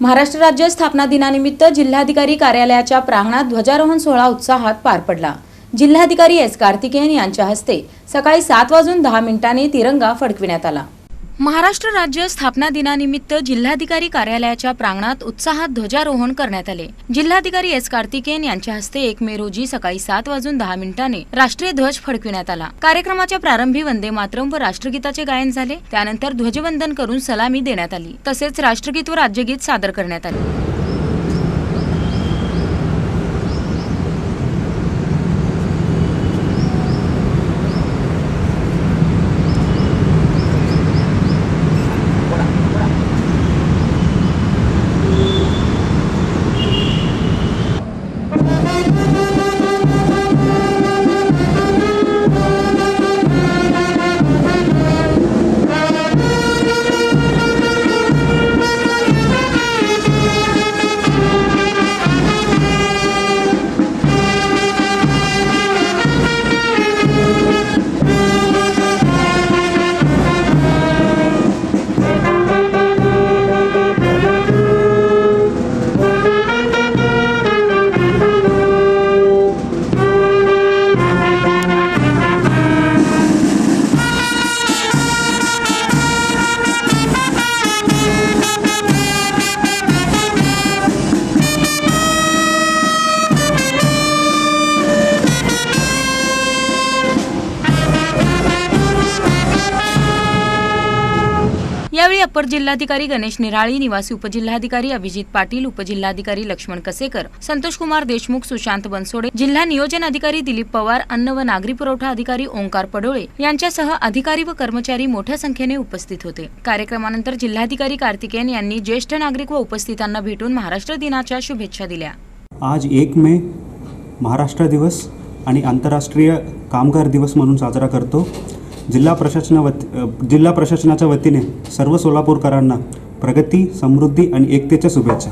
महाराष्ट्र राज्य स्थापना दिनानिमित्त जिल्हाधिकारी कार्यालयाच्या प्रांगणात ध्वजारोहण सोहळा उत्साहात पार पडला। जिल्हाधिकारी एस कार्तिकेयन यांच्या हस्ते सकाळी 7:10 तिरंगा फडकविण्यात आला। महाराष्ट्र राज्य स्थापना दिनानिमित्त जिल्हाधिकारी कार्यालयाच्या प्रांगणात उत्साहात ध्वजारोहण करण्यात आले। जिल्हाधिकारी एस कार्तिकेयन यांच्या हस्ते 1 मे रोजी सकाळी 7:10 राष्ट्रीय ध्वज फडकविण्यात आला। कार्यक्रमाच्या प्रारंभी वंदे मातरम व राष्ट्रगीताचे गायन झाले। त्यानंतर ध्वजवंदन करून सलामी देण्यात आली। तसेच राष्ट्रगीत व राज्यगीत सादर करण्यात आले। यावेळी अपर जिल्हाधिकारी गणेश निराळी, निवासी उपजिल्हाधिकारी अभिजित पाटील, उपजिल्हाधिकारी लक्ष्मण कसेकर, संतोष कुमार देशमुख, सुशांत बनसोडे, जिल्हा नियोजन अधिकारी दिलीप पवार, अन्न व नागरी पुरवठा अधिकारी ओंकार पडोळे यांच्यासह अधिकारी व कर्मचारी मोठ्या संख्येने उपस्थित होते। कार्यक्रमानंतर जिल्हाधिकारी कार्तिकेयन यांनी ज्येष्ठ नागरिक व उपस्थितांना भेटून महाराष्ट्र दिनाच्या शुभेच्छा दिल्या। आज 1 मे महाराष्ट्र दिवस आणि आंतरराष्ट्रीय कामगार दिवस म्हणून साजरा करतो। जिल्हा प्रशासनाच्या वतीने सर्व सोलापूरकरांना प्रगती, समृद्धी आणि एकतेच्या शुभेच्छा।